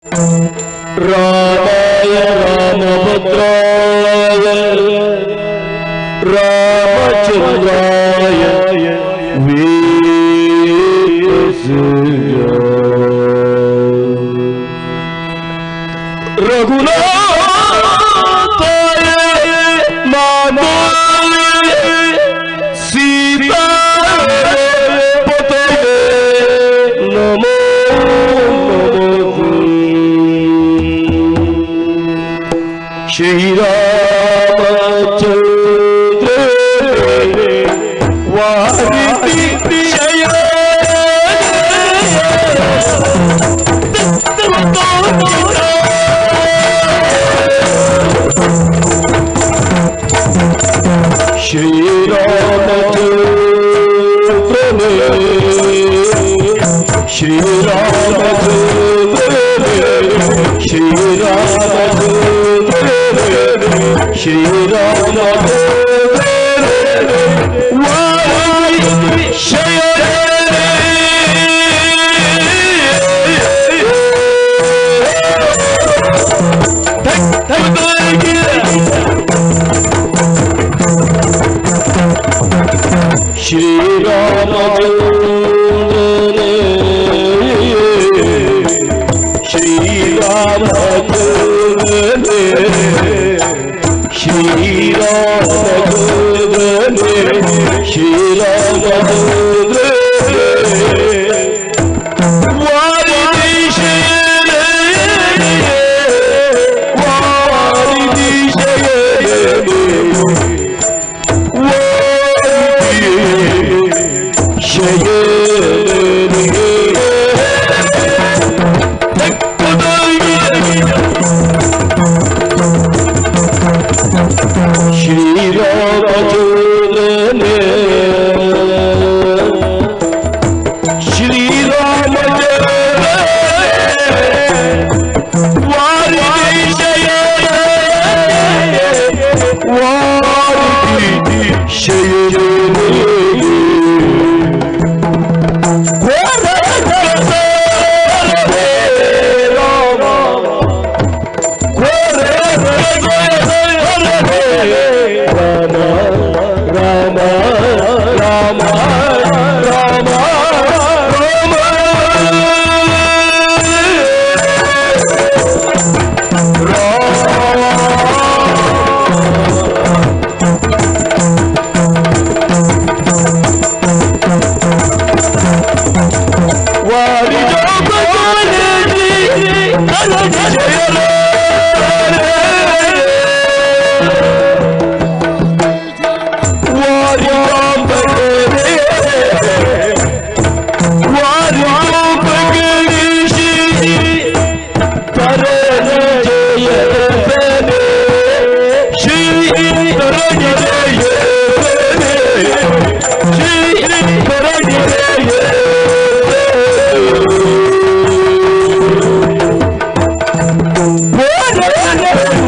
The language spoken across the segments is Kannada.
रामाय रामभद्राय रामचंद्राय वेदस्य रघुनाथाय माधवाय सीताय पतये नमो श्री रामचंद्र वारिधि श्री रामचंद्र श्री रामचंद्र श्री रामचंद्र श्री रामचंद्र वारिधि श्री रामचंद्र श्री रामचंद्र श्री रामचंद्र श्री रामचंद्र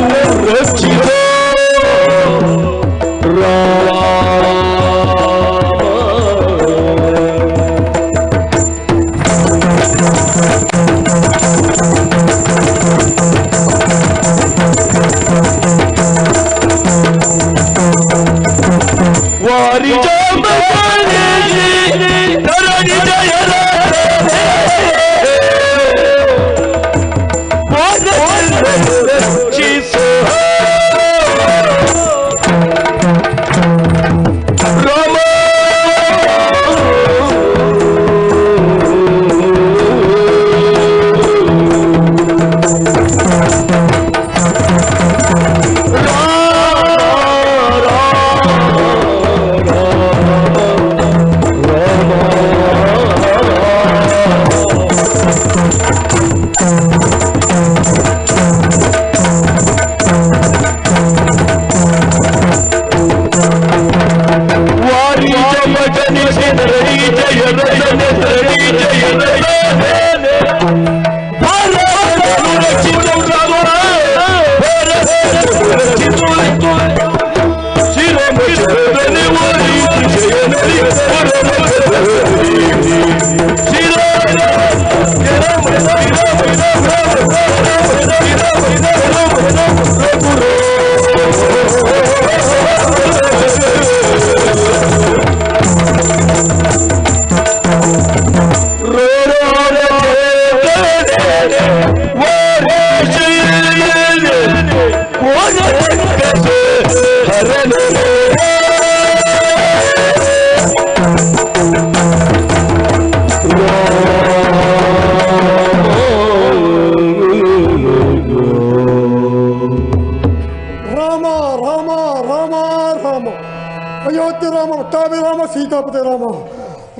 ಅಯೋಧ್ಯೆ ರಾಮ, ಒಟ್ಟಾಭಿ ರಾಮ, ಸೀತಾಪತಿ ರಾಮ,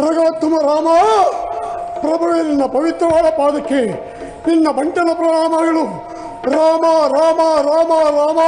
ರಘೋತ್ತಮ ರಾಮ, ಪ್ರಭುವೇ ನಿನ್ನ ಪವಿತ್ರವಾದ ಪಾದಕ್ಕೆ ನಿನ್ನ ಬಂಟನ ಪ್ರಣಾಮಗಳು. ರಾಮ ರಾಮ ರಾಮ ರಾಮ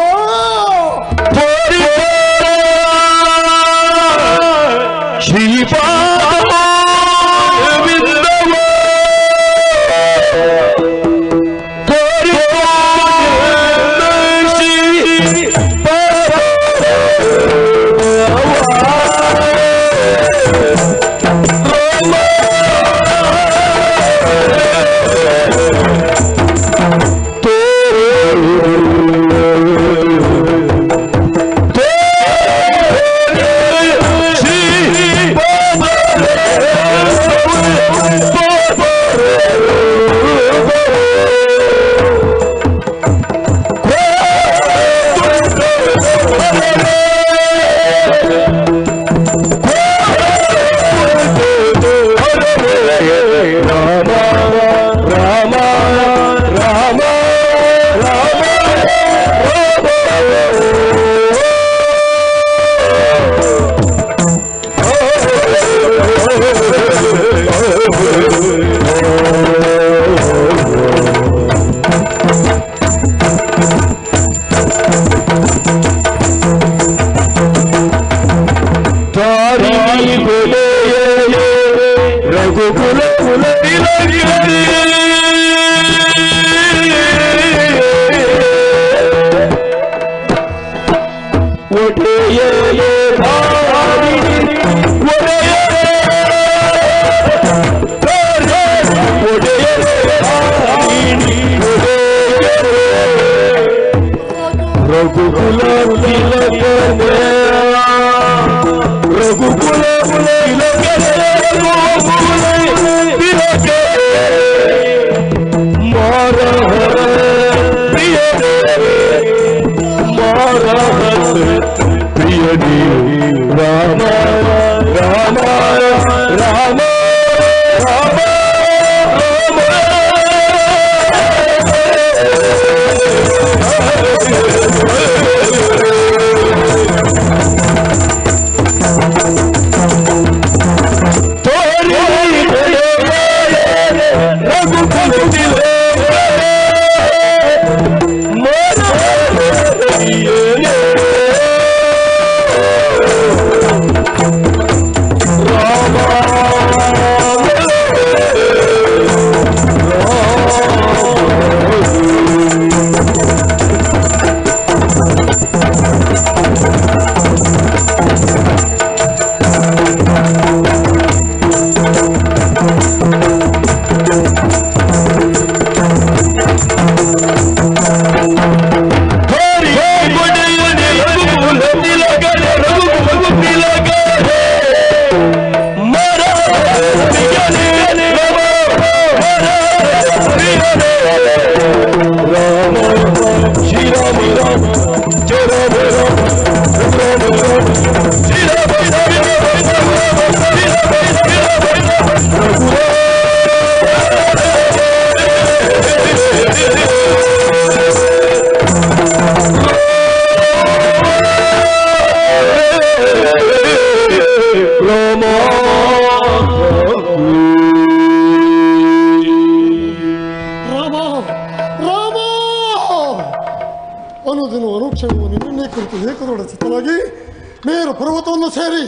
ಸೇರಿ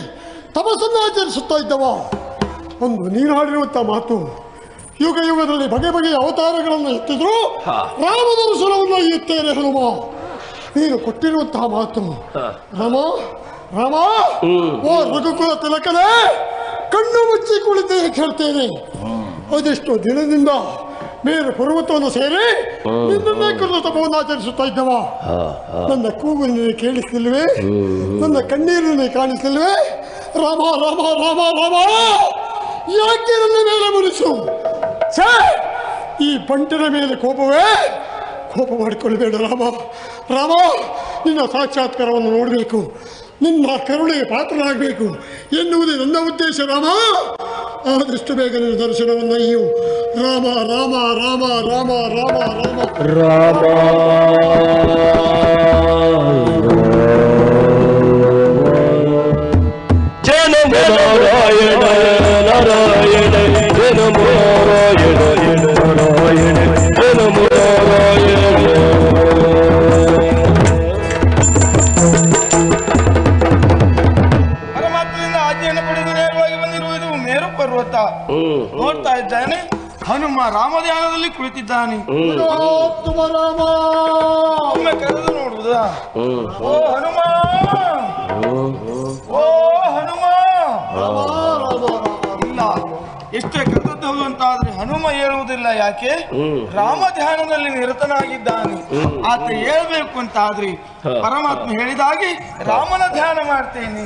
ತಪಸ್ಸನ್ನು ಆಚರಿಸುತ್ತಾ ಇದ್ದವ. ಒಂದು ನೀನು ಹಾಡಿರುವಂಥ ಮಾತು, ಯುಗ ಯುಗದಲ್ಲಿ ಬಗೆ ಬಗೆಯ ಅವತಾರಗಳನ್ನು ಎತ್ತಿದ್ರು ರಾಮದರ್ಶನವನ್ನು ಎತ್ತೇನೆ ಹನುಮ. ನೀನು ಕೊಟ್ಟಿರುವಂತಹ ಮಾತು ರಾಮ ರಾಮ, ಓ ರಘುಕುಲ ತಿಲಕನೇ, ಕಣ್ಣು ಮುಚ್ಚಿ ಕುಳಿತೇ ಕೇಳ್ತೇನೆ. ಅದೆಷ್ಟೋ ದಿನದಿಂದ ಮೇರು ಪರ್ವತವನ್ನು ಸೇರಿ ನಿನ್ನನ್ನೇ ಕುರಿತ ತಪವನ್ನು ಆಚರಿಸುತ್ತಾ ಇದ್ದವ. ನನ್ನ ಕೂಗು ನಿನಗೆ ಕೇಳಿಸ್ತಿಲ್ವೇ? ನನ್ನ ಕಣ್ಣೀರು ನಿನಗೆ ಕಾಣಿಸ್ತಿಲ್ವೇ? ರಾಮ ರಾಮ ರಾಮ ರಾಮ, ಯಾಕೆ ನನ್ನ ಮೇಲೆ ಮುನಿಸು? ಈ ಬಂಟನ ಮೇಲೆ ಕೋಪವೇ? ಕೋಪ ಮಾಡಿಕೊಳ್ಳಬೇಡ ರಾಮ. ರಾಮ, ನಿನ್ನ ಸಾಕ್ಷಾತ್ಕಾರವನ್ನು ನೋಡಬೇಕು, ನಿನ್ನ ಕರುಣೆಗೆ ಪಾತ್ರನಾಗಬೇಕು ಎನ್ನುವುದೇ ನನ್ನ ಉದ್ದೇಶ ರಾಮ. ಆದಷ್ಟು ಬೇಗ ನಿನ್ನ ದರ್ಶನವನ್ನು ಅಯ್ಯು ರಾಮ ರಾಮ ರಾಮ ರಾಮ ರಾಮ ರಾಮ ರಾಮ. ಜನ ನಾರಾಯಣ ನಾರಾಯಣ ಜನ ನಾರಾಯಣ ನಾರಾಯಣ ಜನ ನಾರಾಯಣ. ಪರಮಾತ್ಮದಿಂದ ಆಜ್ಞೆಯನ್ನು ಪಡೆದು ನೇರವಾಗಿ ಬಂದಿರುವುದು ಮೇರು ಪರ್ವತ. ನೋಡ್ತಾ ಇದ್ದಾನೆ, ಹನುಮ ರಾಮಧ್ಯಾನದಲ್ಲಿ ಕುಳಿತಿದ್ದಾನೆ. ಒಮ್ಮೆ ಕರೆದು ನೋಡುವುದಾ? ಓ ಹನುಮ, ಓ ಹನುಮ. ಇಲ್ಲ, ಎಷ್ಟೇ ಕರೆದದ್ದು ಹೌದು ಅಂತಾದ್ರೆ ಹನುಮ ಹೇಳುವುದಿಲ್ಲ. ಯಾಕೆ? ರಾಮ ಧ್ಯಾನದಲ್ಲಿ ನಿರತನಾಗಿದ್ದಾನೆ. ಆತ ಹೇಳ್ಬೇಕು ಅಂತಾದ್ರೆ ಪರಮಾತ್ಮ ಹೇಳಿದಾಗೆ ರಾಮನ ಧ್ಯಾನ ಮಾಡ್ತೇನೆ.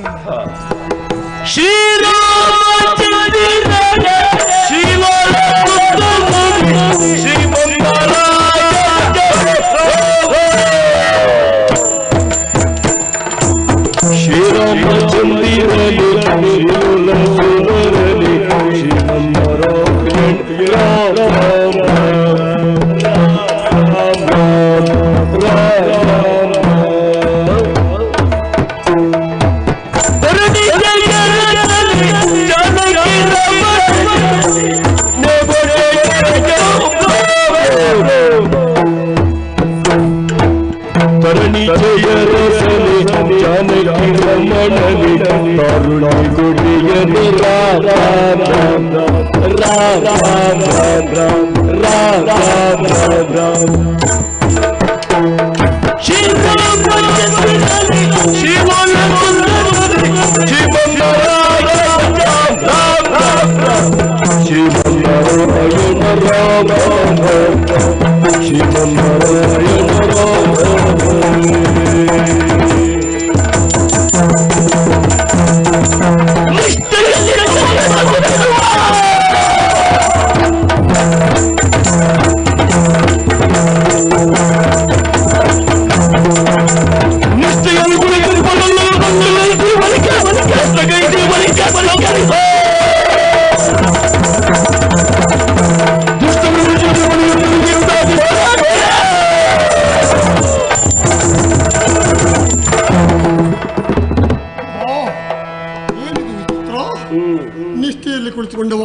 ನಿಷ್ಠೆಯಲ್ಲಿ ಕುಳಿತುಕೊಂಡವ,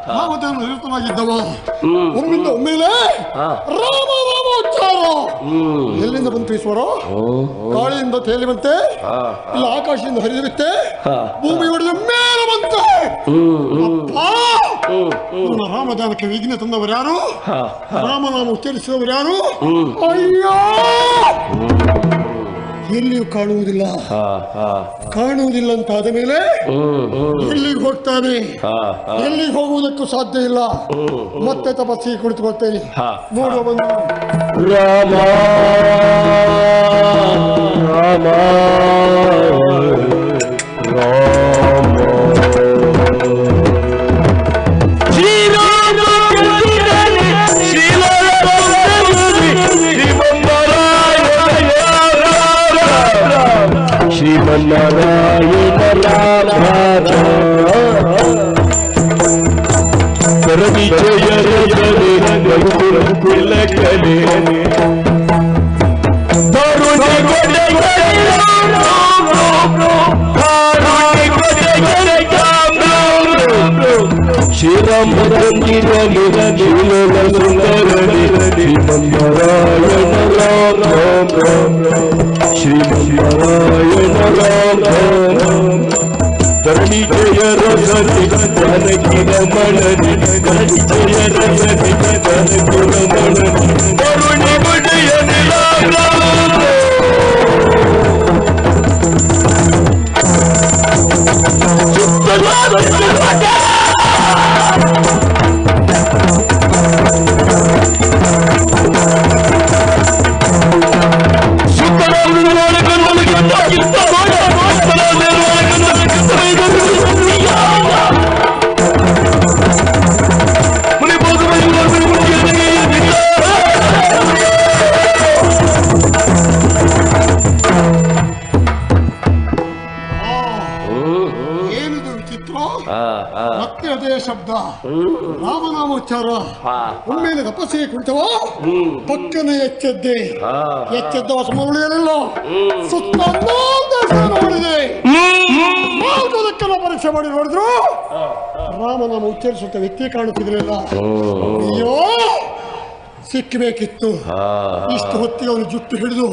ರಾಮಧರ್ಮ ನಿರತನಾಗಿದ್ದವ, ಒಮ್ಮಿಂದ ಒಮ್ಮೆಲೆ ರಾಮ ರಾಮ ಉಚ್ಚಾರ. ಎಲ್ಲಿಂದ ಬಂತು ಈಶ್ವರ? ಗಾಳಿಯಿಂದ ತೇಲಿವಂತೆ, ಇಲ್ಲ ಆಕಾಶದಿಂದ ಹರಿಯುತ್ತೆ, ಭೂಮಿ ಹೊಡೆದ ಮೇಲೆ ಬಂತೆ. ನನ್ನ ರಾಮಧಾನಕ್ಕೆ ವಿಘ್ನ ತಂದವರು ಯಾರು? ರಾಮನಾಮ ಉಚ್ಚರಿಸಿದವರು ಯಾರು? ಅಯ್ಯೋ, ಎಲ್ಲಿಯೂ ಕಾಣುವುದಿಲ್ಲ. ಕಾಣುವುದಿಲ್ಲ ಅಂತ ಆದ ಮೇಲೆ ಎಲ್ಲಿಗೆ ಹೋಗ್ತಾನೆ? ಎಲ್ಲಿಗೆ ಹೋಗುವುದಕ್ಕೂ ಸಾಧ್ಯ ಇಲ್ಲ. ಮತ್ತೆ ತಪಸ್ಸಿಗೆ ಕುಳಿತುಕೊಳ್ತೇನೆ. ನೋಡುವ ಬಂದು ರಾಮ ರಾಮ ಶ್ರೀಮನ್ನಾರಾಯಣ ರಾಮ ಕರದಿ ಜಯ ರಜನೆ ರಘುಕುಲ ಕುಲ ಕಲೆ ಶ್ರೀರಾಮಚಂದ್ರ ನಿರನಿಲ ಸುಂದರಣಿ ಶ್ರೀಮನ್ನಾರಾಯಣ ರಾಮ ಶ್ರೀಮನ್ನಾರಾಯಣ ರಾಮ ಧರಣಿ ಜಯ ರಸನಿ ಜಾನಕಿ ರಮಣನಿ ಧರಣಿ ಜಯ ರಸನಿ ಜಾನಕಿ ರಮಣನಿ ಕರುಣಿ ಗುಡಿಯ ನಿಲಾಲ ಸುತ್ತಲಾದ ಶಬ್ದ ರಾಮನಾಮೋಚ್ಚಾರ ಒಮ್ಮೆಲೆ ತಪಸ್ಸಿಗೆ ಕುಳಿತವ ಪಕ್ಕನೆ ಎಚ್ಚೆದ್ದೆ ಎಚ್ಚೆದ್ದವ ಸುಮ್ಮನೆಯಲ್ಲ ಸುತ್ತ ನೋಡಿದೆ ನಾಲ್ಕು ದಿಕ್ಕನ್ನ ಪರೀಕ್ಷೆ ಮಾಡಿ ನೋಡಿದ್ರು ರಾಮನಾಮ ಉಚ್ಚರಿಸುತ್ತ ವ್ಯಕ್ತಿ ಕಾಣುತ್ತಿರಲಿಲ್ಲ. ಅಯ್ಯೋ ಸಿಕ್ಕಬೇಕಿತ್ತು. ಇಷ್ಟು ಹೊತ್ತಿಗೆ ಅವನು ಜುಟ್ಟು ಹಿಡಿದು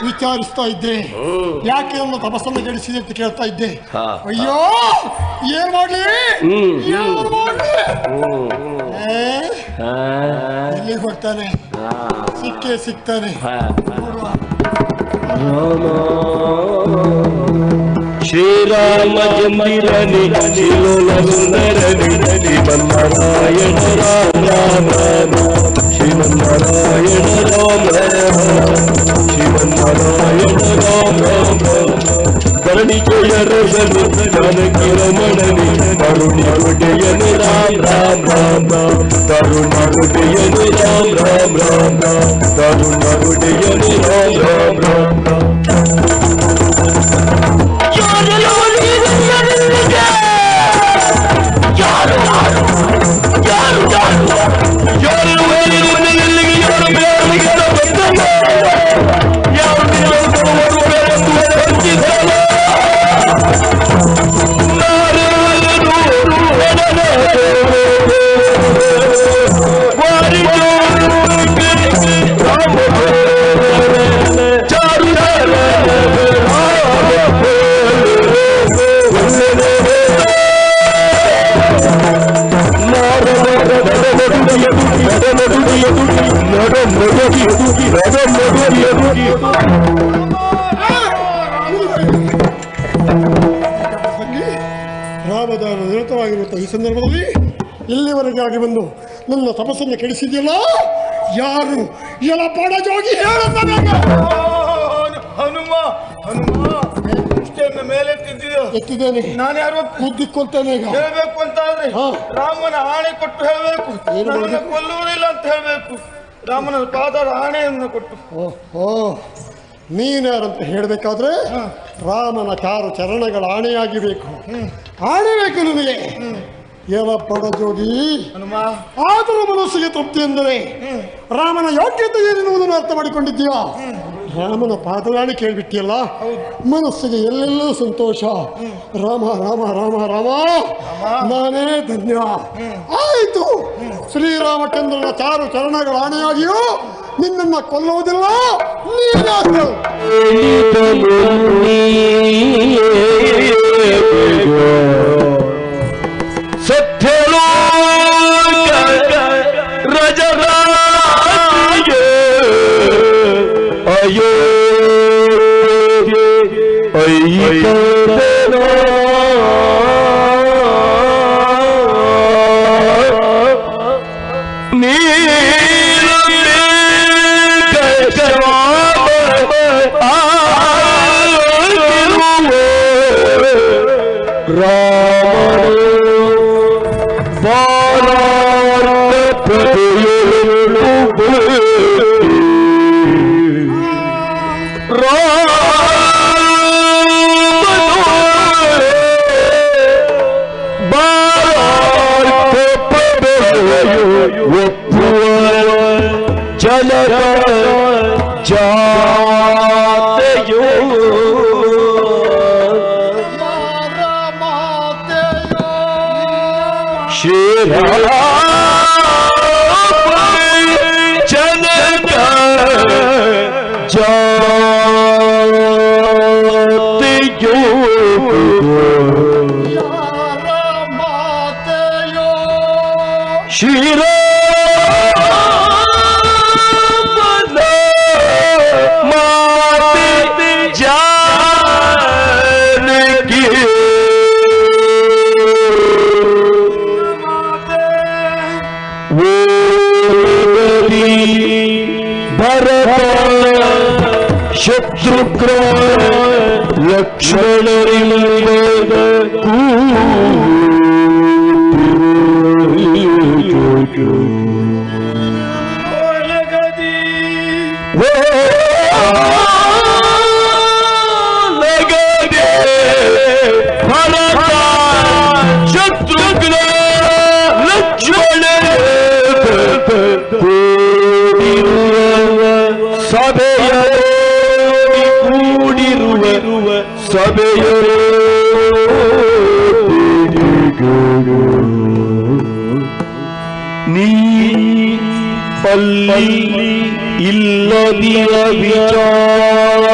ವಿಚಾರಿಸ್ತಾ ಇದ್ದೆ, ಯಾಕೆ ನನ್ನ ತಪಸ್ಸನ್ನು ಗೆಡಿಸಿದೆ ಅಂತ ಕೇಳ್ತಾ ಇದ್ದೆ. ಅಯ್ಯೋ ಏನ್ ಮಾಡ್ಲಿ ಎಲ್ಲಿ ಹೊಡ್ತಾನೆ, ಸಿಕ್ಕೇ ಸಿಗ್ತಾನೆ. ಶ್ರೀರಾಮ ಚಂದಿರನಿ ಶಿಲೋಲ ಸುಂದರನಿ ಶ್ರೀಮನ್ನಾರಾಯಣ ರಾಮ ರಾಮ ಶ್ರೀಮನ್ನಾರಾಯಣ ರಾಮ ಶ್ರೀಮನ್ನಾರಾಯಣ ರಾಮ ರಾಮ ಧರಣಿ ಜಯ ರಸನಿ ಜಾನಕಿ ರಮಣನಿ ಕರುಣಿ ಒಡೆಯನು ರಾಮ ರಾಮ ರಾಮ ಕರುಣಿ ಒಡೆಯನು ರಾಮ ರಾಮ ರಾಮ ಕರುಣಿ ಒಡೆಯನು ರಾಮ ರಾಮ ರಾಮ. ರಾಮದಾನ ನಿರತವಾಗಿರುವಂತಹ ಈ ಸಂದರ್ಭದಲ್ಲಿ ಇಲ್ಲಿವರೆಗೆ ಆಗಿ ಬಂದು ನನ್ನ ತಪಸ್ಸನ್ನು ಕೆಡಿಸಿದ್ಯಲ್ಲ, ಯಾರು ಎಲ್ಲ ಪಡಜೋಗಿ ಹನುಮ ಹನುಮ ದೃಷ್ಟಿಯನ್ನು ಮೇಲೆ ಎತ್ತಿದ್ದೇನೆ. ನಾನು ಯಾರು ಮುದ್ದಿಕ್ಕೊಳ್ತೇನೆ. ಈಗ ಹೇಳ್ಬೇಕು ಅಂತ ಆದ್ರೆ ರಾಮನ ಆಣೆ ಕೊಟ್ಟು ಹೇಳ್ಬೇಕು, ಕೊಲ್ಲುವುದಿಲ್ಲ ಅಂತ ಹೇಳ್ಬೇಕು. ರಾಮನ ಪಾದದ ಆಣೆಯನ್ನು ಕೊಟ್ಟು ಓಹೋ ನೀನ್ಯಾರಂತ ಹೇಳಬೇಕಾದ್ರೆ ರಾಮನ ಚಾರು ಚರಣಗಳ ಆಣೆಯಾಗಿಬೇಕು. ಆಣೆ ಬೇಕು ನನಗೆ. ಎಲ್ಲ ಪಡಜೋಗಿ ಆದರೂ ಮನಸ್ಸಿಗೆ ತೃಪ್ತಿ ಎಂದರೆ ರಾಮನ ಯೋಗ್ಯತೆ ಏನೆನ್ನುವುದನ್ನು ಅರ್ಥ ಮಾಡಿಕೊಂಡಿದ್ದೀಯಾ? ರಾಮನ ಪಾದಲಾಣಿ ಕೇಳಿಬಿಟ್ಟಿಯಲ್ಲ, ಮನಸ್ಸಿಗೆ ಎಲ್ಲೆಲ್ಲೂ ಸಂತೋಷ. ರಾಮ ರಾಮ ರಾಮ ರಾಮ ನಾನೇ ಧನ್ಯ. ಆಯಿತು, ಶ್ರೀರಾಮಚಂದ್ರನ ಚಾರು ಚರಣಗಳ ಆಣೆಯಾಗಿಯೂ ನಿನ್ನನ್ನು ಕೊಲ್ಲುವುದಿಲ್ಲ. ಸತ್ಯಲೋ ರಜರ ಅಯ್ಯೋ ಶತ್ರುಘ್ನ ಲಕ್ಷ್ಮಣರಿಂದ ಶತ್ರುಘ್ನ ಕೂಡಿರುವ ಸಭೆಯಲ್ಲಿ ಕೂಡಿರುವ ಸಭೆಯರು ನೀ ಅಲ್ಲಿ ಇಲ್ಲದಿಯ ವಿಚಾರವ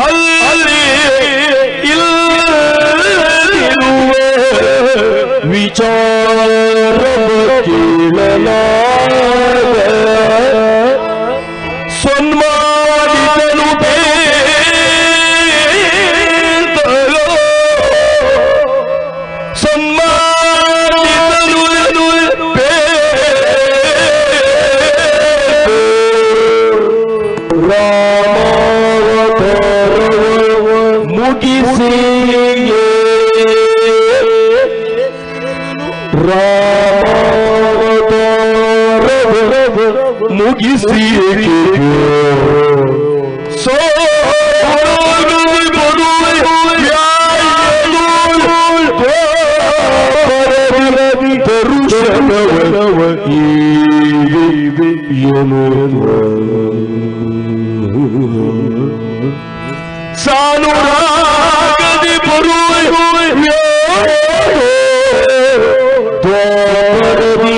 ಅಲ್ಲಿ ಇಲ್ಲಿರುವ ವಿಚಾರವ ಕೇಳಲಾಗ ಸನ್ಮಾನಿಸಲು ಮುಗಿಸಿ ಸಾನುರಾಗದಿ ಬರುವಿ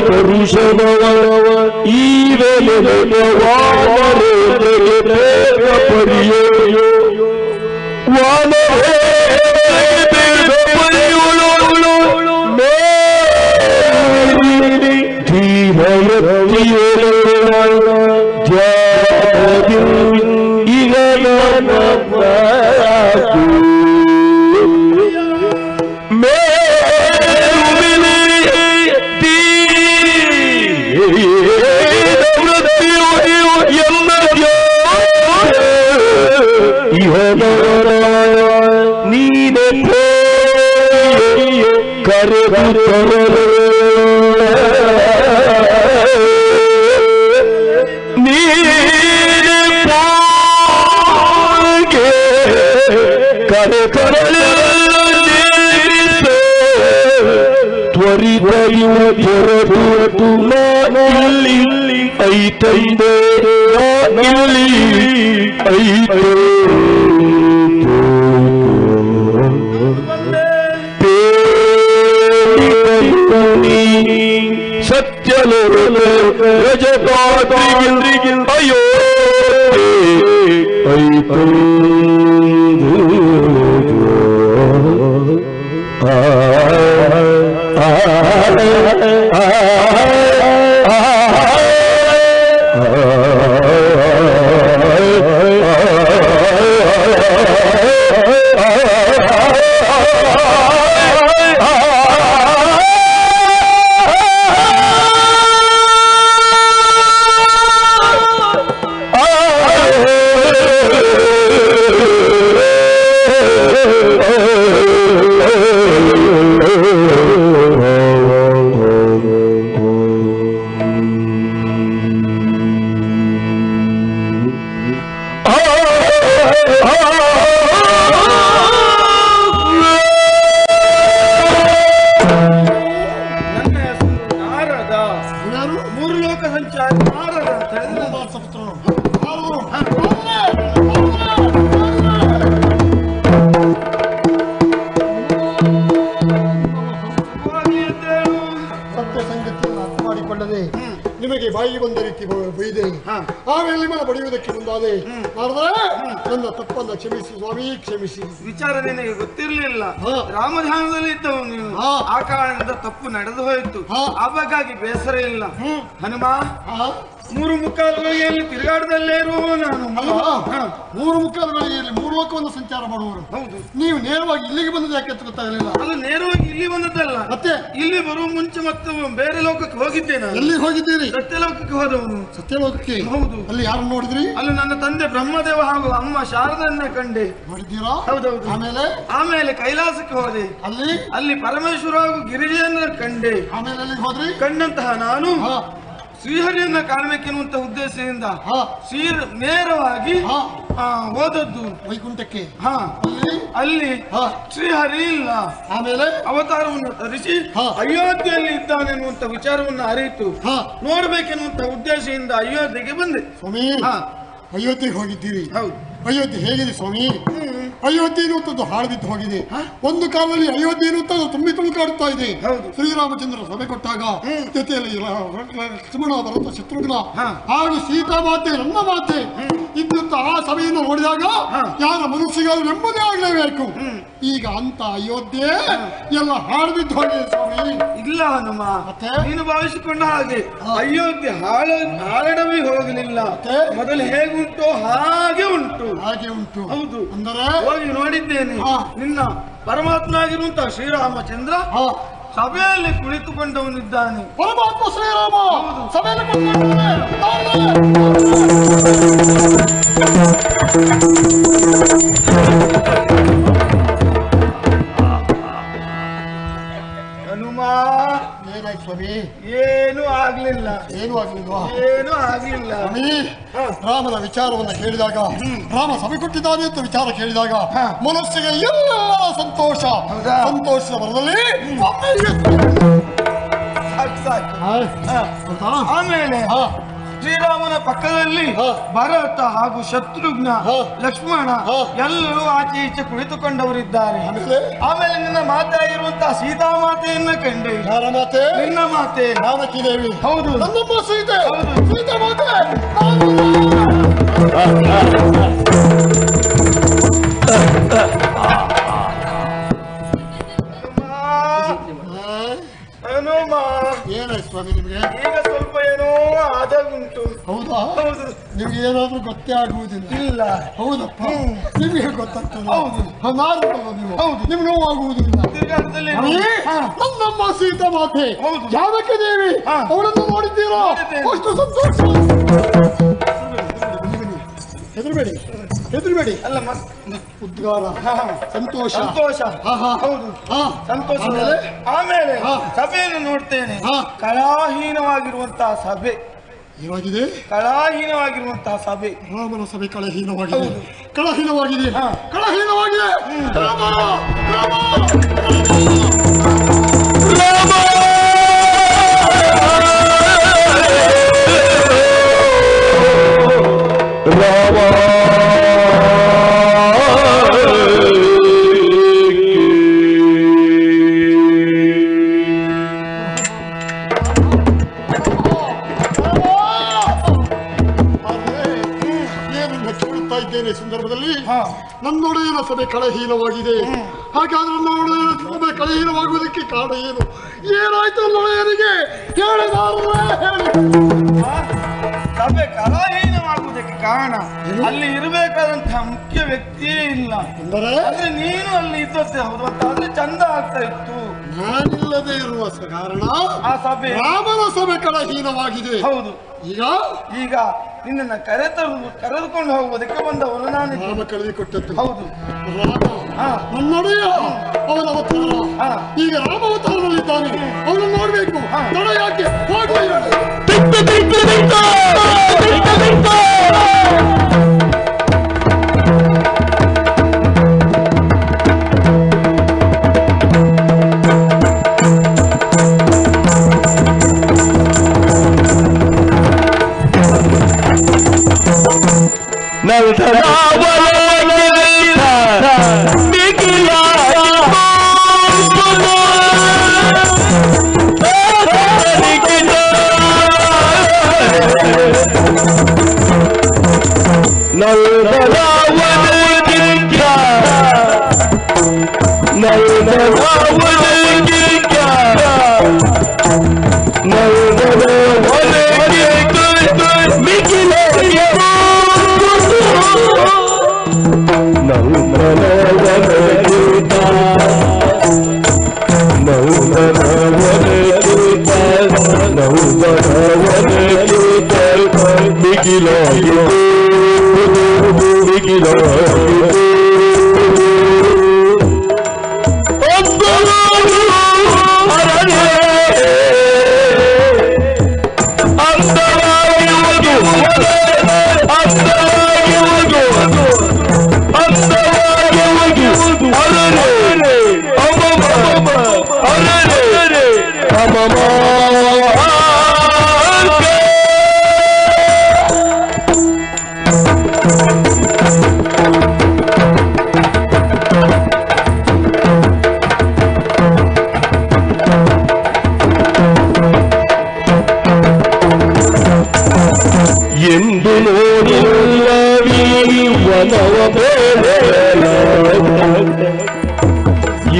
ಕರುಷನವ ಈ ಪರಿಯೋ ನೀನೆ ಕರೆದು ನೀನೆ ಕರೆ ತ್ವರಿತಯು ಹೊರಟು ಇಲ್ಲಿ ಐತೈದೆ ಇಲ್ಲಿ ಐತೆ ಸತ್ಯಲೋಕ ರಜತಾದ್ರಿಗೆ ಅಯ್ಯೋ ಐತೋ ನಿಮಗೆ ಬಾಯಿ ಬಂದ ರೀತಿ ಬೈದೆ ಆಮೇಲೆ ನಿಮ್ಮನ್ನು ಬಡಿಯುವುದಕ್ಕೆ ಮುಂದಾದೆ ನನ್ನ ತಪ್ಪನ್ನ ಕ್ಷಮಿಸಿ ಸ್ವಾಮಿ ಕ್ಷಮಿಸಿ. ವಿಚಾರ ನಿನಗೆ ಗೊತ್ತಿರಲಿಲ್ಲ, ರಾಮಧ್ಯಾನದಲ್ಲಿ ಇದ್ದವು ನೀನು, ಆ ಕಾರಣದಿಂದ ತಪ್ಪು ನಡೆದು ಹೋಯಿತು. ಆ ಬಗ್ಗಾಗಿ ಬೇಸರ ಇಲ್ಲ. ಹನುಮ, 3:15 ಗಳಿಗೆಯಲ್ಲಿ ತಿರುಗಾಟದಲ್ಲೇ ಇರುವ ನಾನು. 3:15 ಗಳಿಗೆಯಲ್ಲಿ 3 ಲೋಕವನ್ನು ಸಂಚಾರ ಮಾಡುವರು. ಹೌದು, ನೀವು ನೇರವಾಗಿ ಇಲ್ಲಿಗೆ ಬಂದದ್ದು ಯಾಕೆ ಅಂತ ಗೊತ್ತಾಗಲಿಲ್ಲ. ಅದು ನೇರವಾಗಿ ಇಲ್ಲಿ ಬಂದದ್ದಲ್ಲ, ಮತ್ತೆ ಇಲ್ಲಿ ಬರುವ ಮುಂಚೆ ಮತ್ತೆ ಬೇರೆ ಲೋಕಕ್ಕೆ ಹೋಗಿದ್ದೆ ನಾನು. ಎಲ್ಲಿಗೆ ಹೋಗಿದ್ದೀರಿ? ಸತ್ಯಲೋಕಕ್ಕೆ ಹೋದವನು. ಸತ್ಯಲೋಕಕ್ಕೆ? ಹೌದು. ಅಲ್ಲಿ ಯಾರು ನೋಡಿದ್ರಿ? ಅಲ್ಲಿ ನನ್ನ ತಂದೆ ಬ್ರಹ್ಮದೇವ ಹಾಗೂ ಅಮ್ಮ ಶಾರದನ್ನ ಕಂಡೆ. ನೋಡಿದ್ದೀರಾ? ಹೌದೌದು. ಆಮೇಲೆ ಕೈಲಾಸಕ್ಕೆ ಹೋದೆ. ಅಲ್ಲಿ ಪರಮೇಶ್ವರ ಹಾಗೂ ಗಿರಿಜೆಯನ್ನ ಕಂಡೆ. ಆಮೇಲೆ ಅಲ್ಲಿಗೆ ಹೋದ್ರಿ? ಕಂಡಂತಹ ನಾನು ಶ್ರೀಹರಿಯನ್ನ ಕಾಣಬೇಕೆನ್ನುವಂತ ಉದ್ದೇಶದಿಂದ ನೇರವಾಗಿ ಹೋದದ್ದು ವೈಕುಂಠಕ್ಕೆ. ಅಲ್ಲಿ ಶ್ರೀಹರಿ ಇಲ್ಲ. ಆಮೇಲೆ ಅವತಾರವನ್ನು ಧರಿಸಿ ಅಯೋಧ್ಯೆಯಲ್ಲಿ ಇದ್ದಾನೆ ಎನ್ನುವಂತ ವಿಚಾರವನ್ನು ಅರಿತು ನೋಡ್ಬೇಕೆನ್ನುವಂತ ಉದ್ದೇಶದಿಂದ ಅಯೋಧ್ಯೆಗೆ ಬಂದೆ. ಸ್ವಾಮಿ, ಅಯೋಧ್ಯೆಗೆ ಹೋಗಿದ್ದೀರಿ. ಹೌದು. ಅಯೋಧ್ಯೆ ಹೇಗಿದೆ ಸ್ವಾಮಿ? ಅಯೋಧ್ಯೆ ಎನ್ನುವಂಥದ್ದು ಹಾಳು ಬಿದ್ದು ಹೋಗಿದೆ. ಒಂದು ಕಾಲದಲ್ಲಿ ಅಯೋಧ್ಯೆ ಎನ್ನುವಂಥದ್ದು ತುಂಬಿ ತುಳುಕಾಡುತ್ತಾ ಇದೆ. ಶ್ರೀರಾಮಚಂದ್ರ ಸಭೆ ಕೊಟ್ಟಾಗ ಜೊತೆಯಲ್ಲಿ ಲಕ್ಷ್ಮಣ, ಭರತ, ಶತ್ರುಘ್ನ ಹಾಗೂ ಸೀತಾಮಾತೆ, ನನ್ನ ಮಾತೆ ಇದ್ದಂತ ಆ ಸಭೆಯನ್ನು ನೋಡಿದಾಗ ಯಾರ ಮನಸ್ಸಿಗಾದ್ರೂ ನೆಮ್ಮದಿ ಆಗಲೇಬೇಕು. ಈಗ ಅಂತ ಅಯೋಧ್ಯೆ ಎಲ್ಲ ಹಾಳು ಬಿದ್ದು ಹೋಗಿದೆ ಸ್ವಾಮಿ. ಇಲ್ಲ ಹನುಮ, ನೀನು ಭಾವಿಸಿಕೊಂಡ ಹಾಗೆ ಅಯೋಧ್ಯೆ ಹಾಳಡವಿ ಹೋಗಲಿಲ್ಲ. ಮೊದಲು ಹೇಗುಂಟು ಹಾಗೆ ಉಂಟು. ಹೌದು, ಅಂದರೆ ಹೋಗಿ ನೋಡಿದ್ದೇನೆ. ನಿನ್ನ ಪರಮಾತ್ಮನಾಗಿರುವಂತಹ ಶ್ರೀರಾಮಚಂದ್ರ ಸಭೆಯಲ್ಲಿ ಕುಳಿತುಕೊಂಡವನಿದ್ದಾನೆ. ಪರಮಾತ್ಮ ಶ್ರೀರಾಮ ಸಭೆಯಲ್ಲಿ ಹನುಮ, ಏನಾಯ್ತು ಸ್ವಾಮಿ? ಏನು ಆಗ್ಲಿಲ್ಲ. ಏನು ಆಗ್ಲಿಲ್ವಾ? ಏನು ಆಗ್ಲಿಲ್ಲ ಸ್ವಾಮಿ. ರಾಮನ ವಿಚಾರವನ್ನು ಕೇಳಿದಾಗ, ರಾಮ ಸಭೆ ಕೊಟ್ಟಿದ್ದಾನೆ ಅಂತ ವಿಚಾರ ಕೇಳಿದಾಗ ಮನಸ್ಸಿಗೆ ಎಲ್ಲ ಸಂತೋಷ. ಸಂತೋಷದ ಬರದಲ್ಲಿ ಆಮೇಲೆ ಶ್ರೀರಾಮನ ಪಕ್ಕದಲ್ಲಿ ಭರತ ಹಾಗೂ ಶತ್ರುಘ್ನ, ಲಕ್ಷ್ಮಣ ಎಲ್ಲರೂ ಆಚೆ ಈಚೆ ಕುಳಿತುಕೊಂಡವರಿದ್ದಾರೆ. ಆಮೇಲೆ ನಿನ್ನ ಮಾತೆಯಾಗಿರುವಂತಹ ಸೀತಾಮಾತೆಯನ್ನ ಕಂಡೆ. ಮಾತೆ? ನಿನ್ನ ಮಾತೆ ಜಾನಕಿ ದೇವಿ. ಹೌದು, ನನ್ನಮ್ಮ ಸೀತೆ. ಸೀತಾಮಾತೆ. ಹನುಮ, ಏನಾಯ್ತು ಸ್ವಾಮಿ ನಿಮಗೆ? ಈಗ ಸ್ವಲ್ಪ ಏನೋ ಆದಾಗುಂಟು. ಹೌದಾ? ಹೌದು. ನಿಮ್ಗೆ ಏನಾದ್ರೂ ಗೊತ್ತೇ ಆಗುವುದಿಲ್ಲ. ಇಲ್ಲ. ಹೌದಪ್ಪ, ನಿಮಗೆ ಗೊತ್ತಾಗ್ತದೆ. ಹೌದು. ನೀವು. ಹೌದು, ನಿಮ್ಗೆ ನೋವಾಗುವುದಿಲ್ಲ. ನನ್ನಮ್ಮ ಸೀತಾಮಾತೆ ಜಾನಕಿ ದೇವಿ, ಅವಳನ್ನು ನೋಡಿದ್ದೀರಾ? ಅಷ್ಟು ಸಂತೋಷ. ಹೆದರಬೇಡಿ, ಹೆದರಬೇಡಿ. ಅಲ್ಲ, ಉದ್ಗಾರ, ಸಂತೋಷ. ಸಂತೋಷ. ಹೌದು, ಸಂತೋಷ. ಆಮೇಲೆ ಸಭೆಯನ್ನು ನೋಡ್ತೇನೆ. ಕಲಾಹೀನವಾಗಿರುವಂತಹ ಸಭೆ. ಏನಾಗಿದೆ? ಕಲಾಹೀನವಾಗಿರುವಂತಹ ಸಭೆ. ರಾಮನ ಸಭೆ ಕಳಹೀನವಾಗಿದೆ. ಕಳಹೀನವಾಗಿದೆ. ಕಳಹೀನವಾಗಿದೆ. ರಾಮ ರಾಮ ಸಂದರ್ಭದಲ್ಲಿ ನನ್ನೊಡೆಯನ ಸಭೆ ಕಳಹೀನವಾಗಿದೆ. ಹಾಗಾದ್ರೆ ನನ್ನೊಡೆಯನ ಸಭೆ ಕಳಹೀನವಾಗುವುದಕ್ಕೆ ಕಾರಣ ಏನು? ಏನಾಯ್ತು ನನ್ನೊಡೆಯನಿಗೆ? ಸಭೆ ಕಲಾಹೀನವಾಗುವುದಕ್ಕೆ ಕಾರಣ ಅಲ್ಲಿ ಇರಬೇಕಾದಂತಹ ಮುಖ್ಯ ವ್ಯಕ್ತಿಯೇ ಇಲ್ಲ. ಅಂದ್ರೆ ನೀನು ಅಲ್ಲಿ ಇದ್ದದ್ದೇ ಹೌದು, ಆದ್ರೆ ಚಂದ ಆಗ್ತಾ ಇತ್ತು. ನಾನಿಲ್ಲದೆ ಇರುವ ಕಾರಣ ಆ ಸಭೆ, ರಾಮನ ಸಭೆ ಕಳಹೀನವಾಗಿದೆ. ಹೌದು. ಈಗ ನಿನ್ನ ಕರೆದುಕೊಂಡು ಹೋಗುವುದಕ್ಕೆ ಬಂದವನು ನಾನು. ರಾಮ ಕಳೆದುಕೊಟ್ಟದ್ದು. ಹೌದು. ನನ್ನೊಡೆಯ ಅವನ ಅವತಾರ. ಈಗ ರಾಮ ಅವತಾರದಲ್ಲಿದ್ದಾನೆ. ಅವನು ನೋಡ್ಬೇಕು. ತಡ ಯಾಕೆ? I'm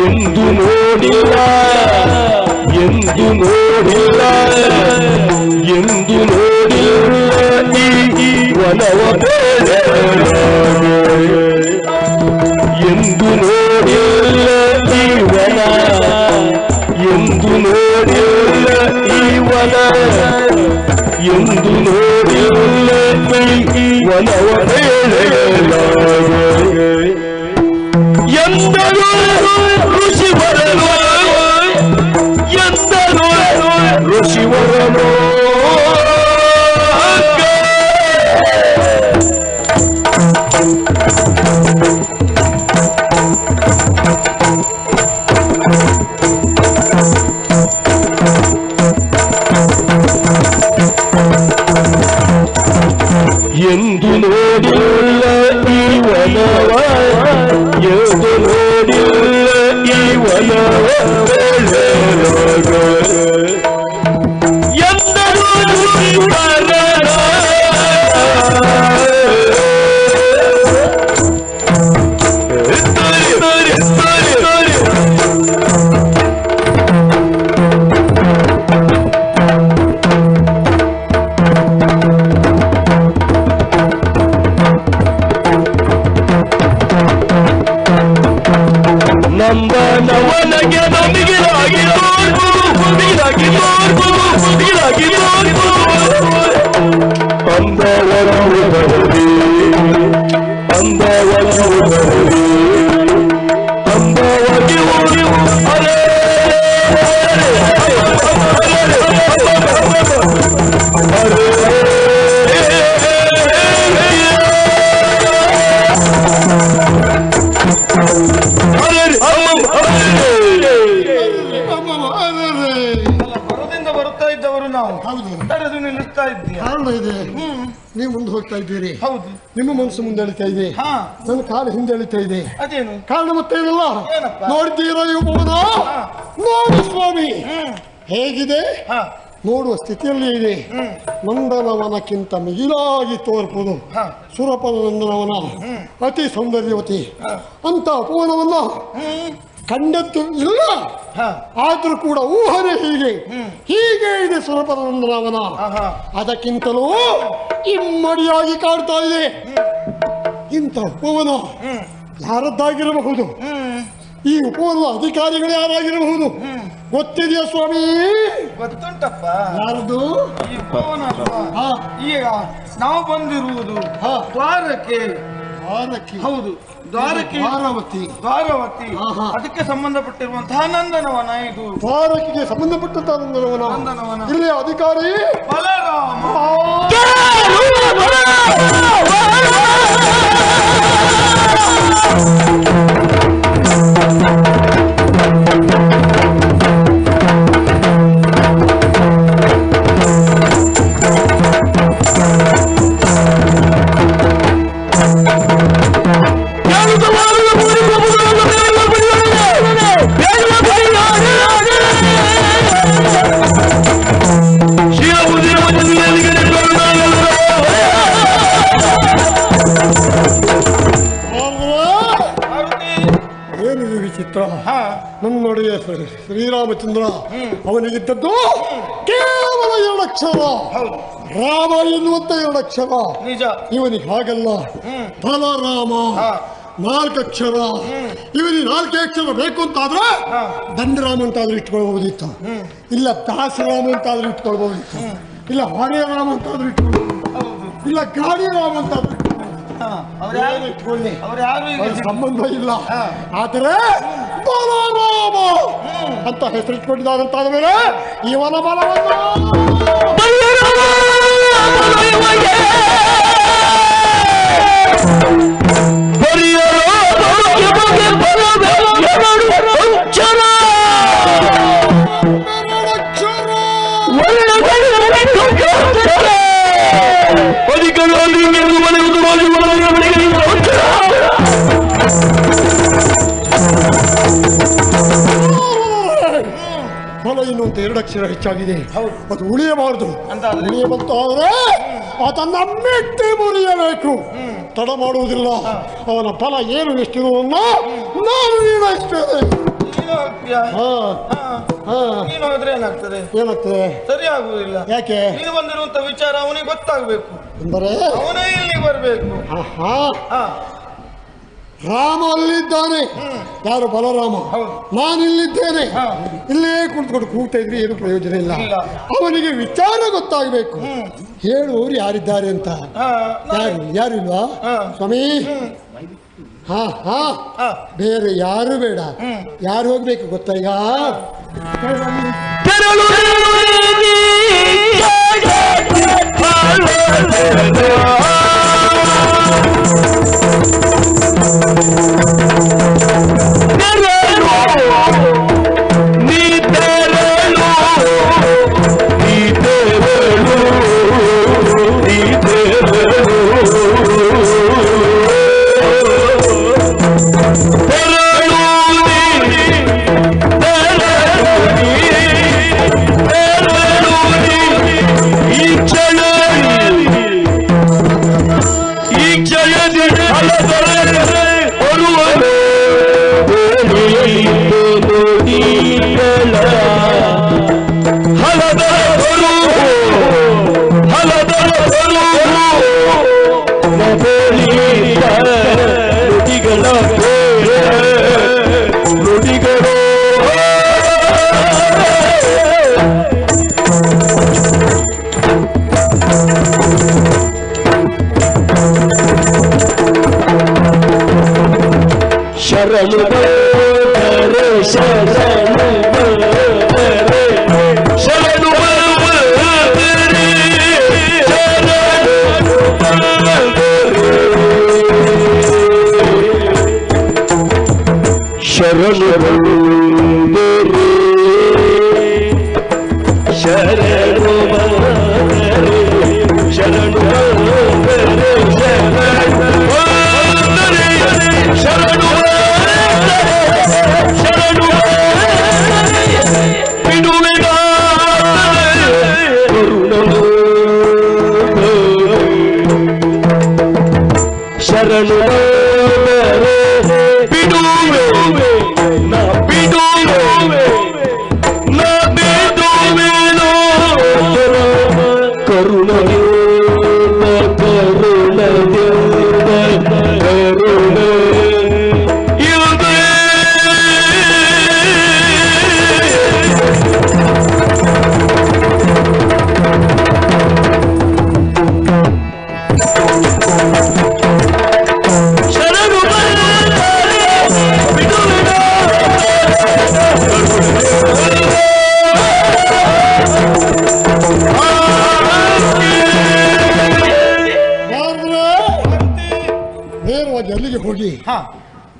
ಎಂದು ನೋಡಿಲ್ಲ ಎಂದು ನೋಡಿಲ್ಲ ಎಂದು ನೋಡಿಲ್ಲ ಈ ವನವ ಎಂದು ನೋಡಿಲ್ಲ ಈ ವನ ಎಂದು ನೋಡಿಲ್ಲ ಈ ವನ ಎಂದು ನೋಡಿಲ್ಲ ಈ ವನವ ಎಂದರು ಋಷಿವರನು ಎಂದರು ಋಷಿವರನು ಎಂದು ನೋಡಿಲ್ಲ ಈ ವನವ ಎಂದು ನೋಡಿಲ್ಲ ಈ ವನವ ಎಂದರು ನಂಬನವನಗೆ ನಮಗಿರಾಗಿ ಅಂದವರ ಉದರದಿ ಅಂದವರ ಉದರದಿ ಅಂದವಾಗಿ ಅರೆ ಹೊರದಿಂದ ಬರುತ್ತಾ ಇದ್ದವರು ನಾವು ತಡೆದು ನಿಲ್ಲಿಸ್ತಾ ಇದ್ದೀವಿ. ಕಾರಣ ಇದೆ, ನೀವು ಮುಂದೆ ಹೋಗ್ತಾ ಇದ್ದೀರಿ. ಹೌದು, ನಿಮ್ಮ ಮನಸ್ಸು ಮುಂದೆ ಎಳಿತಾ ಇದೆ, ನನ್ನ ಕಾಲು ಹಿಂದೆ ಎಳಿತಾ ಇದೆ. ಅದೇನು ಕಾರಣ ಮತ್ತೇನಲ್ಲ, ಏನಪ್ಪ? ನೋಡ್ತೀರಾ ಈ ಭವನ? ನೋಡಿ ಸ್ವಾಮಿ ಹೇಗಿದೆ, ನೋಡುವ ಸ್ಥಿತಿಯಲ್ಲಿ ಇದೆ. ನಂದನವನಕ್ಕಿಂತ ಮಿಗಿಲಾಗಿ ತೋರ್ಪುದು ಸುರಪನ ನಂದನವನ, ಅತಿ ಸೌಂದರ್ಯವತಿ ಅಂತ ಉಪವನವನ್ನ ಕಂಡದ್ದು ಇಲ್ಲ. ಆದ್ರೂ ಕೂಡ ಊಹನೆ ಹೀಗೆ ಇದೆ ಸುರಪನ ನಂದನವನ. ಅದಕ್ಕಿಂತಲೂ ಇಮ್ಮಡಿಯಾಗಿ ಕಾಡ್ತಾ ಇದೆ. ಇಂಥ ಉಪವನ ಯಾರದ್ದಾಗಿರಬಹುದು? ಈ ಉಪವನದ ಅಧಿಕಾರಿಗಳು ಯಾರಾಗಿರಬಹುದು? ಗೊತ್ತಿದೆಯಾ ಸ್ವಾಮಿ? ಗೊತ್ತುಂಟಪ್ಪ. ಯಾರದು ಈ ಉಪವನ ಅಲ್ವಾ? ಈಗ ನಾವು ಬಂದಿರುವುದು ದ್ವಾರಕ್ಕೆ. ಹೌದು, ದ್ವಾರಕ್ಕೆ ದ್ವಾರವತಿ. ಅದಕ್ಕೆ ಸಂಬಂಧಪಟ್ಟಿರುವಂತಹ ನಂದನವನ ಇದು. ದ್ವಾರಕ್ಕೆ ಸಂಬಂಧಪಟ್ಟಂತಹ ನಂದನವನ. ಇಲ್ಲಿ ಅಧಿಕಾರಿ ಬಲರಾಮ. ನನ್ನೊಡೆಯ ಶ್ರೀರಾಮಚಂದ್ರ ಅವನಿಗಿದ್ದದ್ದು ಕೇವಲ 2 ಅಕ್ಷರ, ರಾಮ ಎನ್ನುವಂತ 2 ಅಕ್ಷರ. ನಿಜ. ಇವನಿಗೆ ಹಾಗಲ್ಲ, ಬಲರಾಮ 4 ಅಕ್ಷರ. ಇವನಿಗೆ 4 ಅಕ್ಷರ ಬೇಕು ಅಂತಾದ್ರೆ ದಂಡರಾಮ ಅಂತಾದ್ರೂ ಇಟ್ಕೊಳ್ಬಹುದಿತ್ತು, ಇಲ್ಲ ದಾಸರಾಮ ಅಂತಾದ್ರೂ ಇಟ್ಕೊಳ್ಬಹುದಿತ್ತು, ಇಲ್ಲ ಹೊರೆ ರಾಮ ಅಂತಾದ್ರೂ ಇಟ್ಕೊಳ್ಬಹುದು, ಇಲ್ಲ ಗಾಡಿ ರಾಮ ಅಂತಾದ್ರೂ ಇಟ್ಕೊಳ್ಳಿ, ಸಂಬಂಧ ಇಲ್ಲ. ಆದರೆ ಬಲರಾಮ ಅಂತ ಹೆಸರಿಟ್ಕೊಂಡಿದ್ದಾರಂತಾದ ಮೇಲೆ ಇವನ ಬಲವನ್ನು ಫಲ ಇನ್ನೊಂದು 2 ಅಕ್ಷರ ಹೆಚ್ಚಾಗಿದೆ, ಅದು ಉಳಿಯಬಾರದು. ಉಳಿಯಬಂತು ಆದರೆ ಅದನ್ನ ಮೆಟ್ಟಿ ಮುರಿಯಬೇಕು, ತಡ ಮಾಡುವುದಿಲ್ಲ. ಅವನ ಫಲ ಏನು ಎಷ್ಟಿರುವುದನ್ನು ನಾನು ನಿರ್ಣಯಿಸ್ತೇನೆ. ಹೋಗ್ತೀಯಾ? ನೀನು ಹೋದ್ರೆ ಏನಾಗ್ತದೆ? ಏನಾಗ್ತದೆ? ಸರಿ ಆಗುವುದಿಲ್ಲ. ಯಾಕೆ? ನೀನು ಬಂದಿರುವಂತ ವಿಚಾರ ಅವನಿಗೆ ಗೊತ್ತಾಗ್ಬೇಕು. ಅಂದರೆ ಅವನೇ ಇಲ್ಲಿಗೆ ಬರ್ಬೇಕು. ರಾಮ ಅಲ್ಲಿದ್ದಾನೆ. ಯಾರು? ಬಲರಾಮ. ನಾನಿಲ್ಲಿದ್ದೇನೆ. ಇಲ್ಲೇ ಕುಳಿತುಕೊಂಡು ಕೂಗ್ತಾ ಇದ್ರಿ ಏನು ಪ್ರಯೋಜನ ಇಲ್ಲ. ಅವನಿಗೆ ವಿಚಾರ ಗೊತ್ತಾಗಬೇಕು. ಹೇಳುವವರು ಯಾರಿದ್ದಾರೆ ಅಂತ. ಯಾರು ಇಲ್ವಾ ಸ್ವಾಮಿ? ಬೇರೆ ಯಾರು ಬೇಡ. ಯಾರು ಹೋಗ್ಬೇಕು ಗೊತ್ತಾ? ಈಗ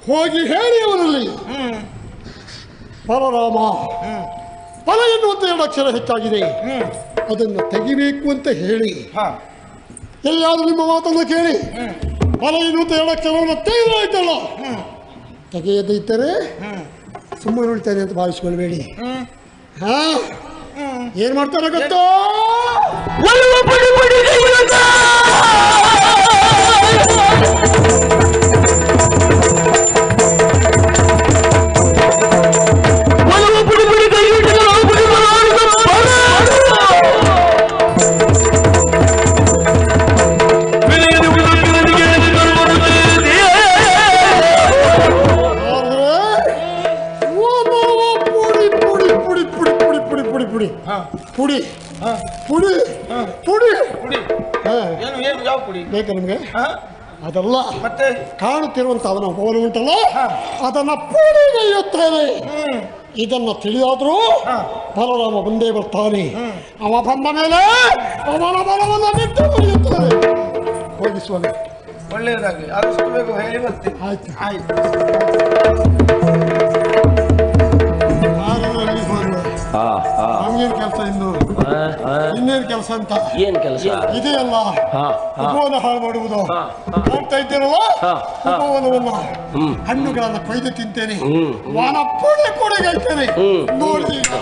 ಹೋಗಿ ಹೇಳಿ ಅವನಲ್ಲಿ ಬಲರಾಮ ಫಲ ಎನ್ನುವಂತ 2 ಅಕ್ಷರ ಹೆಚ್ಚಾಗಿದೆ, ಅದನ್ನು ತೆಗಿಬೇಕು ಅಂತ ಹೇಳಿ ಎಲ್ಲಿಯಾದ್ರೂ ನಿಮ್ಮ ಮಾತನ್ನು ಕೇಳಿ ಫಲ ಎನ್ನುವಂತ 2 ಅಕ್ಷರವನ್ನು ತೆಗೆದಾಯ್ತಲ್ಲ, ತೆಗೆಯದಿದ್ದರೆ ಸುಮ್ಮನೆ ಉಳಿತಾನೆ ಅಂತ ಭಾವಿಸ್ಕೊಳ್ಬೇಡಿ. ಏನ್ ಮಾಡ್ತಾರೆ ಗೊತ್ತಾ? ಪುಡಿ ಪುಡಿ ಪುಡಿ ಬೇಕಾ ನಿಮ್ಗೆ? ಅದಲ್ಲ, ಮತ್ತೆ ಕಾಣುತ್ತಿರುವಂತ ಅವನ ಭವನ ಉಂಟಲ್ಲ, ಅದನ್ನ ಪುಡಿಗೈಯುತ್ತೇನೆ. ಇದನ್ನ ತಿಳಿಯಾದ್ರೂ ಬಲರಾಮ ಬಂದೇ ಬರ್ತಾನೆ. ಅವ ಬಂದ ಮೇಲೆ ಅವನ ಬಲವನ್ನು ಬಿಟ್ಟು ಬರೆಯುತ್ತಾನೆ. ಹೋಗಿ ಸ್ವಾಮಿ. ಒಳ್ಳೆಯದಾಗಲಿ, ಆದಷ್ಟು ಬೇಗ ಹೇಳಿ ಬರ್ತೀನಿ. ಆಯ್ತು ಆಯ್ತು. ನಮ್ಗೇನ್ ಕೆಲಸ ಇನ್ನು? ಇನ್ನೇನ್ ಕೆಲಸ ಅಂತ? ಏನ್ ಕೆಲಸ? ಇದೆಯಲ್ಲ ಉಪವನ ಹಾಳು ಮಾಡುವುದು. ನೋಡ್ತಾ ಇದ್ದೀರಲ್ಲ, ಉಪವನವನ್ನ ಹಣ್ಣುಗಳನ್ನ ಕೊಯ್ದು ತಿಂತೇನೆ, ವಾನ ಪುಡಿ ಪುಡಿಗೈತೇನೆ. ನೋಡಿ ಈಗ